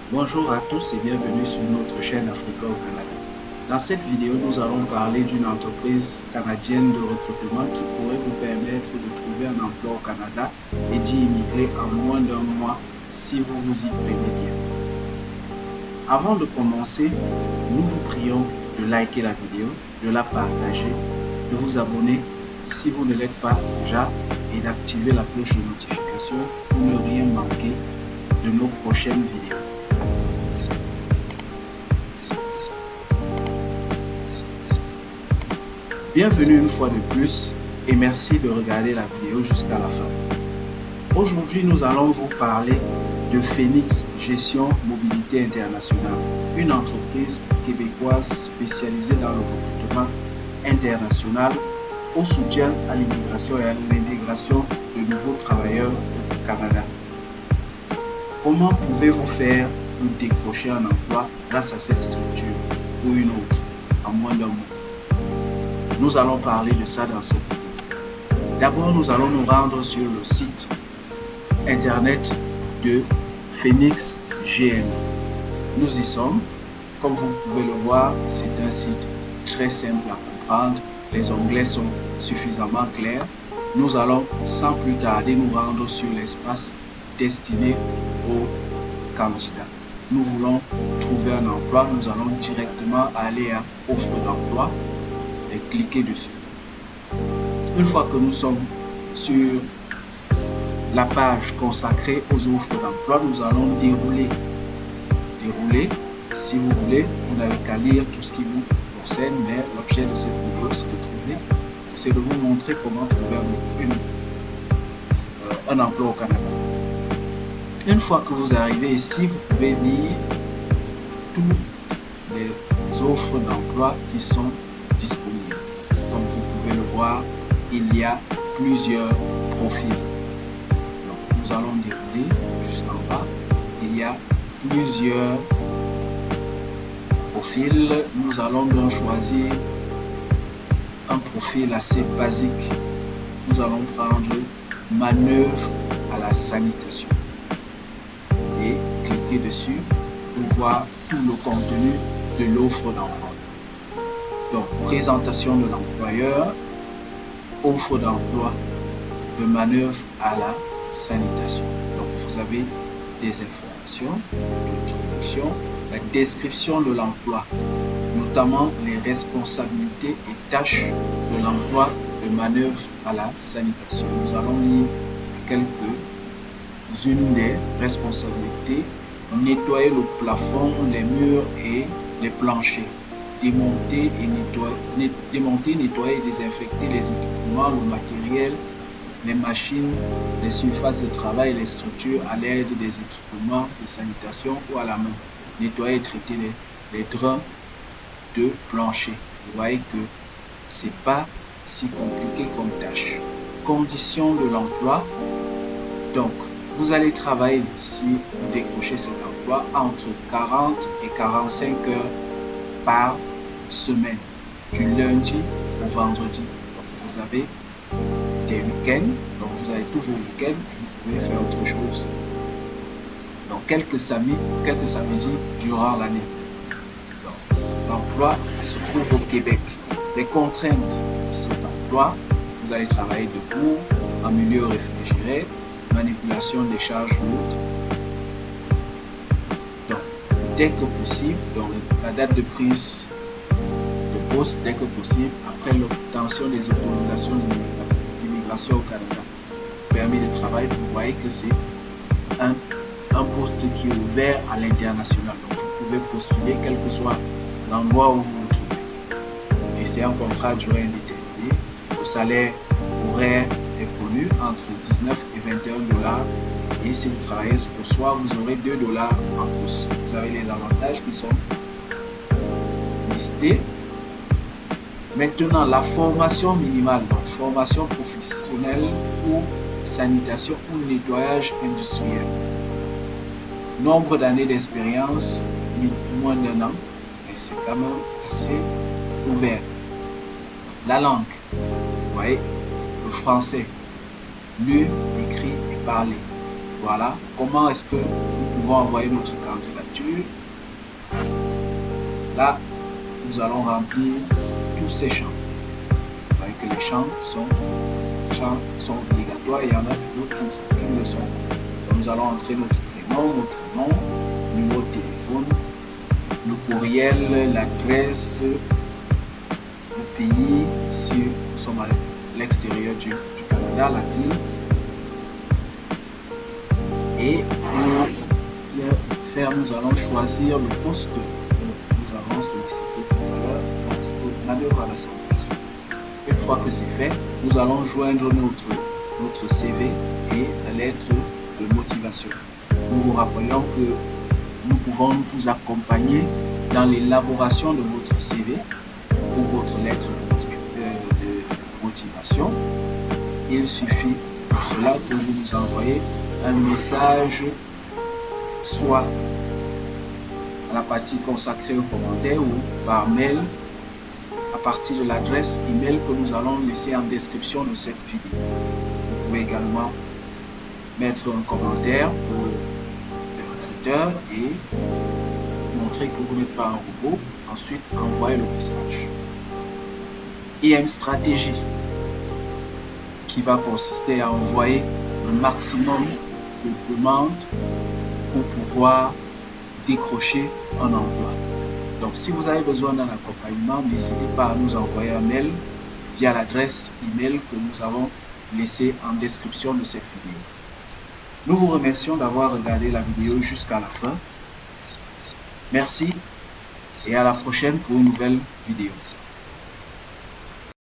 Bonjour à tous et bienvenue sur notre chaîne Africa au Canada. Dans cette vidéo, nous allons parler d'une entreprise canadienne de recrutement qui pourrait vous permettre de trouver un emploi au Canada et d'y immigrer en moins d'un mois si vous vous y prenez bien. Avant de commencer, nous vous prions de liker la vidéo, de la partager, de vous abonner si vous ne l'êtes pas déjà et d'activer la cloche de notification pour ne rien manquer de nos prochaines vidéos. Bienvenue une fois de plus et merci de regarder la vidéo jusqu'à la fin. Aujourd'hui, nous allons vous parler de Phoenix Gestion Mobilité Internationale, une entreprise québécoise spécialisée dans le recrutement international au soutien à l'immigration et à l'intégration de nouveaux travailleurs au Canada. Comment pouvez-vous faire pour décrocher un emploi grâce à cette structure ou une autre en moins d'un mois? Nous allons parler de ça dans cette vidéo. D'abord, nous allons nous rendre sur le site internet de Phoenix GM. Nous y sommes. Comme vous pouvez le voir, c'est un site très simple à comprendre. Les onglets sont suffisamment clairs. Nous allons sans plus tarder nous rendre sur l'espace destiné aux candidats. Nous voulons trouver un emploi. Nous allons directement aller à offre d'emploi et cliquer dessus. Une fois que nous sommes sur la page consacrée aux offres d'emploi, nous allons dérouler. Si vous voulez, vous n'avez qu'à lire tout ce qui vous concerne, mais l'objet de cette vidéo, c'est de vous montrer comment trouver un emploi au Canada. Une fois que vous arrivez ici, vous pouvez lire toutes les offres d'emploi qui sont disponibles. Comme vous pouvez le voir, il y a plusieurs profils. Donc, nous allons dérouler juste en bas. Il y a plusieurs profils. Nous allons donc choisir un profil assez basique. Nous allons prendre manœuvre à la sanitation et cliquer dessus pour voir tout le contenu de l'offre d'emploi. Donc, présentation de l'employeur, offre d'emploi, de manœuvre à la sanitation. Donc, vous avez des informations, l'introduction, la description de l'emploi, notamment les responsabilités et tâches de l'emploi de manœuvre à la sanitation. Nous allons lire quelques-unes des responsabilités. Nettoyer le plafond, les murs et les planchers. Démonter, nettoyer et désinfecter les équipements, le matériel, les machines, les surfaces de travail et les structures à l'aide des équipements de sanitation ou à la main. Nettoyer et traiter les draps de plancher. Vous voyez que c'est pas si compliqué comme tâche. Conditions de l'emploi. Donc, vous allez travailler, si vous décrochez cet emploi, entre 40 et 45 heures par semaine, du lundi au vendredi. Donc, vous avez des week-ends, donc vous avez tous vos week-ends, vous pouvez faire autre chose. Donc, quelques samedis durant l'année. L'emploi se trouve au Québec. Les contraintes de cet emploi, vous allez travailler debout, en milieu réfrigéré, manipulation des charges lourdes. Donc, dès que possible, donc la date de prise de poste, dès que possible, après l'obtention des autorisations d'immigration au Canada, permis de travail, vous voyez que c'est un poste qui est ouvert à l'international. Donc, vous pouvez postuler quel que soit l'endroit où vous vous trouvez. Et c'est un contrat à durée indéterminée. Le salaire horaire est connu entre 19 et 21 dollars. Et si vous travaillez au soir, vous aurez 2 dollars en plus. Vous avez les avantages qui sont listés. Maintenant, la formation minimale, donc formation professionnelle ou sanitation ou nettoyage industriel. Nombre d'années d'expérience, moins d'1 an. Et c'est quand même assez ouvert. La langue, vous voyez, le français, lu, écrit et parlé. Voilà comment est-ce que nous pouvons envoyer notre candidature. candidature. Là, nous allons remplir tous ces champs. Vous voyez que les champs sont obligatoires et il y en a d'autres qui ne le sont pas. Nous allons entrer notre prénom, notre nom, numéro de téléphone, le courriel, l'adresse, le pays, si nous sommes à l'extérieur du Canada, la ville. Et nous allons choisir le poste que nous allons solliciter tout à l'heure, manœuvre à la salutation. Une fois que c'est fait, nous allons joindre notre CV et la lettre de motivation. Nous vous rappelons que nous pouvons vous accompagner dans l'élaboration de votre CV ou votre lettre de motivation. Il suffit pour cela que vous nous envoyez un message soit à la partie consacrée aux commentaires ou par mail à partir de l'adresse email que nous allons laisser en description de cette vidéo. Vous pouvez également mettre un commentaire pour le recruteur et montrer que vous n'êtes pas un robot. Ensuite, envoyer le message. Il y a une stratégie qui va consister à envoyer un maximum de demandes pour pouvoir décrocher un emploi. Donc, si vous avez besoin d'un accompagnement, n'hésitez pas à nous envoyer un mail via l'adresse email que nous avons laissée en description de cette vidéo. Nous vous remercions d'avoir regardé la vidéo jusqu'à la fin. Merci et à la prochaine pour une nouvelle vidéo.